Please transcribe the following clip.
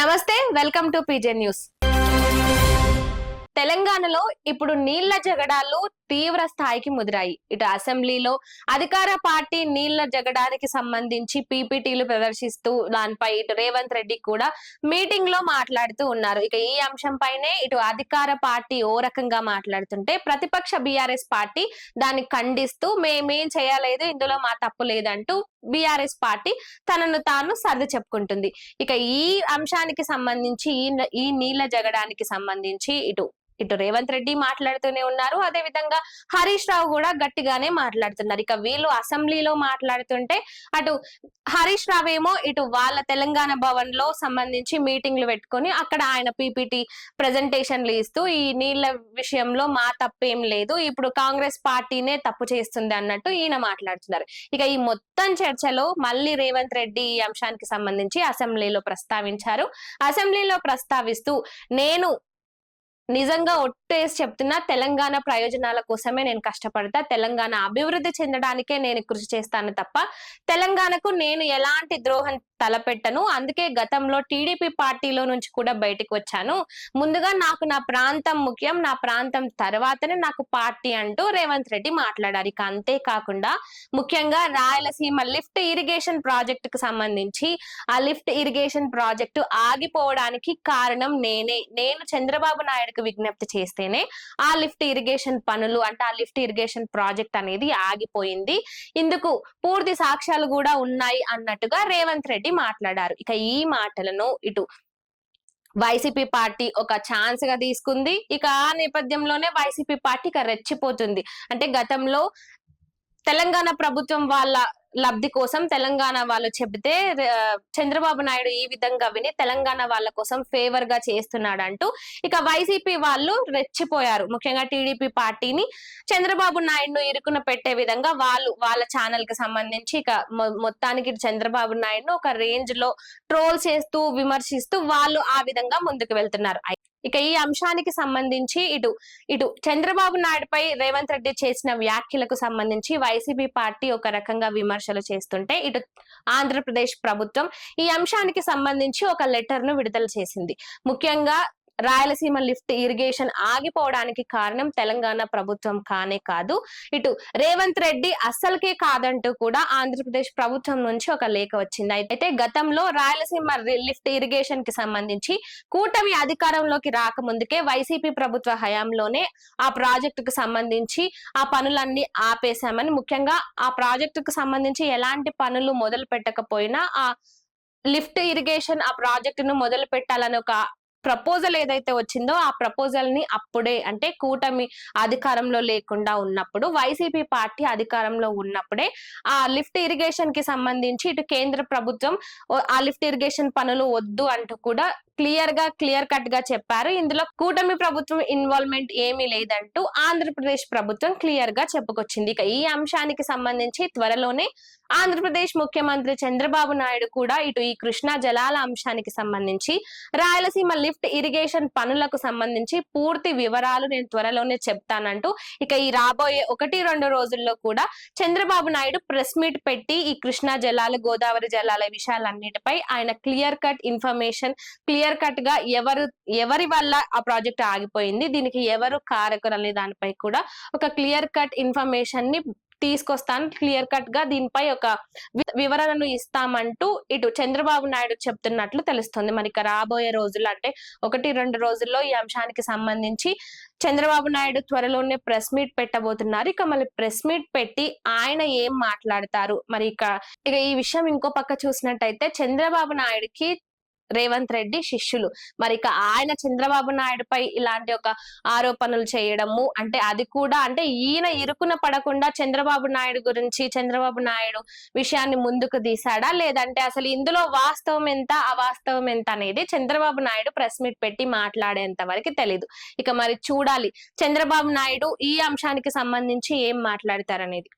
నమస్తే, welcome to PJ news. తెలంగాణలో ఇప్పుడు నీళ్ల జగడాలు తీవ్ర స్థాయికి ముదిరాయి. ఇటు అసెంబ్లీలో అధికార పార్టీ నీళ్ల జగడానికి సంబంధించి పీపీటీలు ప్రదర్శిస్తూ దానిపై ఇటు రేవంత్ రెడ్డి కూడా మీటింగ్ లో మాట్లాడుతూ ఉన్నారు. ఇక ఈ అంశంపైనే ఇటు అధికార పార్టీ ఓ రకంగా మాట్లాడుతుంటే ప్రతిపక్ష బీఆర్ఎస్ పార్టీ దాన్ని ఖండిస్తూ మేమేం చేయలేదు, ఇందులో మా తప్పు లేదంటూ బీఆర్ఎస్ పార్టీ తనను తాను సర్ది చెప్పుకుంటుంది. ఇక ఈ అంశానికి సంబంధించి ఈ నీళ్ల జగడానికి సంబంధించి ఇటు రేవంత్ రెడ్డి మాట్లాడుతూనే ఉన్నారు. అదే విధంగా హరీష్ రావు కూడా గట్టిగానే మాట్లాడుతున్నారు. ఇక వీళ్ళు అసెంబ్లీలో మాట్లాడుతుంటే అటు హరీష్ రావు ఏమో ఇటు వాళ్ళ తెలంగాణ భవన్ లో సంబంధించి మీటింగ్లు పెట్టుకొని అక్కడ ఆయన పీపీటీ ప్రెజెంటేషన్లు ఇస్తూ ఈ నీళ్ల విషయంలో మా తప్పేం లేదు, ఇప్పుడు కాంగ్రెస్ పార్టీనే తప్పు చేస్తుంది అన్నట్టు ఈయన మాట్లాడుతున్నారు. ఇక ఈ మొత్తం చర్చలో మళ్ళీ రేవంత్ రెడ్డి ఈ అంశానికి సంబంధించి అసెంబ్లీలో ప్రస్తావించారు. అసెంబ్లీలో ప్రస్తావిస్తూ నేను నిజంగా ఒట్టేసి చెప్తున్నా, తెలంగాణ ప్రయోజనాల కోసమే నేను కష్టపడతా, తెలంగాణ అభివృద్ధి చెందడానికే నేను కృషి చేస్తాను తప్ప తెలంగాణకు నేను ఎలాంటి ద్రోహం తలపెట్టను. అందుకే గతంలో టీడీపీ పార్టీలో నుంచి కూడా బయటకు వచ్చాను. ముందుగా నాకు నా ప్రాంతం ముఖ్యం, నా ప్రాంతం తర్వాతనే నాకు పార్టీ అంటూ రేవంత్ రెడ్డి మాట్లాడారు. ఇక అంతేకాకుండా ముఖ్యంగా రాయలసీమ లిఫ్ట్ ఇరిగేషన్ ప్రాజెక్టు కు సంబంధించి ఆ లిఫ్ట్ ఇరిగేషన్ ప్రాజెక్టు ఆగిపోవడానికి కారణం నేను చంద్రబాబు నాయుడుకు విజ్ఞప్తి చేస్తేనే ఆ లిఫ్ట్ ఇరిగేషన్ పనులు అంటే ఆ లిఫ్ట్ ఇరిగేషన్ ప్రాజెక్ట్ అనేది ఆగిపోయింది, ఇందుకు పూర్తి సాక్ష్యాలు కూడా ఉన్నాయి అన్నట్టుగా రేవంత్ రెడ్డి మాట్లాడారు. ఇక ఈ మాటలను ఇటు వైసీపీ పార్టీ ఒక ఛాన్స్ గా తీసుకుంది. ఇక ఆ నేపథ్యంలోనే వైసీపీ పార్టీ ఇక రెచ్చిపోతుంది. అంటే గతంలో తెలంగాణ ప్రభుత్వం వాళ్ళ లబ్ధి కోసం తెలంగాణ వాళ్ళు చెబితే చంద్రబాబు నాయుడు ఈ విధంగా విని తెలంగాణ వాళ్ళ కోసం ఫేవర్ గా చేస్తున్నాడంటూ ఇక వైసీపీ వాళ్ళు రెచ్చిపోయారు. ముఖ్యంగా టీడీపీ పార్టీని చంద్రబాబు నాయుడును ఇరుకున పెట్టే విధంగా వాళ్ళ ఛానల్ కి సంబంధించి ఇక మొత్తానికి చంద్రబాబు నాయుడును ఒక రేంజ్ లో ట్రోల్ చేస్తూ విమర్శిస్తూ వాళ్ళు ఆ విధంగా ముందుకు వెళ్తున్నారు. ఇక ఈ అంశానికి సంబంధించి ఇటు చంద్రబాబు నాయుడుపై రేవంత్ రెడ్డి చేసిన వ్యాఖ్యలకు సంబంధించి వైసీపీ పార్టీ ఒక రకంగా విమర్శలు చేస్తుంటే ఇటు ఆంధ్రప్రదేశ్ ప్రభుత్వం ఈ అంశానికి సంబంధించి ఒక లెటర్ ను విడుదల చేసింది. ముఖ్యంగా రాయలసీమ లిఫ్ట్ ఇరిగేషన్ ఆగిపోవడానికి కారణం తెలంగాణ ప్రభుత్వం కానే కాదు, ఇటు రేవంత్ రెడ్డి అస్సలకే కాదంటూ కూడా ఆంధ్రప్రదేశ్ ప్రభుత్వం నుంచి ఒక లేఖ వచ్చింది. అయితే గతంలో రాయలసీమ లిఫ్ట్ ఇరిగేషన్ కి సంబంధించి కూటమి అధికారంలోకి రాకముందుకే వైసీపీ ప్రభుత్వ హయాంలోనే ఆ ప్రాజెక్టుకు సంబంధించి ఆ పనులన్నీ ఆపేశామని, ముఖ్యంగా ఆ ప్రాజెక్టుకు సంబంధించి ఎలాంటి పనులు మొదలు పెట్టకపోయినా ఆ లిఫ్ట్ ఇరిగేషన్ ఆ ప్రాజెక్టును మొదలు పెట్టాలని ఒక ప్రపోజల్ ఏదైతే వచ్చిందో ఆ ప్రపోజల్ ని అప్పుడే అంటే కూటమి అధికారంలో లేకుండా ఉన్నప్పుడు వైసీపీ పార్టీ అధికారంలో ఉన్నప్పుడే ఆ లిఫ్ట్ ఇరిగేషన్ కి సంబంధించి ఇటు కేంద్ర ప్రభుత్వం ఆ లిఫ్ట్ ఇరిగేషన్ పనులు వద్దు అంటూ కూడా క్లియర్ కట్ గా చెప్పారు. ఇందులో కూటమి ప్రభుత్వం ఇన్వాల్వ్మెంట్ ఏమీ లేదంటూ ఆంధ్రప్రదేశ్ ప్రభుత్వం క్లియర్ గా చెప్పుకొచ్చింది. ఇక ఈ అంశానికి సంబంధించి త్వరలోనే ఆంధ్రప్రదేశ్ ముఖ్యమంత్రి చంద్రబాబు నాయుడు కూడా ఇటు ఈ కృష్ణా జలాల అంశానికి సంబంధించి రాయలసీమ లిఫ్ట్ ఇరిగేషన్ పనులకు సంబంధించి పూర్తి వివరాలు నేను త్వరలోనే చెప్తానంటూ ఇక ఈ రాబోయే 1-2 రోజుల్లో కూడా చంద్రబాబు నాయుడు ప్రెస్ మీట్ పెట్టి ఈ కృష్ణా జలాలు గోదావరి జలాల విషయాలన్నిటిపై ఆయన clear cut information clear cut గా ఎవరి వల్ల ఆ ప్రాజెక్ట్ ఆగిపోయింది, దీనికి ఎవరు కారకులు అనే దానిపై కూడా ఒక క్లియర్ కట్ ఇన్ఫర్మేషన్ ని తీసుకొస్తాను, క్లియర్ కట్ గా దీనిపై ఒక వివరణను ఇస్తామంటూ ఇటు చంద్రబాబు నాయుడు చెప్తున్నట్లు తెలుస్తుంది. మరి ఇక రాబోయే రోజుల్లో అంటే 1-2 రోజుల్లో ఈ అంశానికి సంబంధించి చంద్రబాబు నాయుడు త్వరలోనే ప్రెస్ మీట్ పెట్టబోతున్నారు. ఇక మళ్ళీ ప్రెస్ మీట్ పెట్టి ఆయన ఏం మాట్లాడతారు, మరి ఇక ఈ విషయం ఇంకో పక్క చూసినట్టయితే చంద్రబాబు నాయుడుకి రేవంత్ రెడ్డి శిష్యులు. మరి ఇక ఆయన చంద్రబాబు నాయుడుపై ఇలాంటి ఒక ఆరోపణలు చేయడము అంటే అది కూడా అంటే ఈయన ఇరుకున పడకుండా చంద్రబాబు నాయుడు గురించి చంద్రబాబు నాయుడు విషయాన్ని ముందుకు తీసాడా, లేదంటే అసలు ఇందులో వాస్తవం ఎంత అవాస్తవం ఎంత అనేది చంద్రబాబు నాయుడు ప్రెస్ మీట్ పెట్టి మాట్లాడేంత వరకు తెలీదు. ఇక మరి చూడాలి చంద్రబాబు నాయుడు ఈ అంశానికి సంబంధించి ఏం మాట్లాడతారనేది.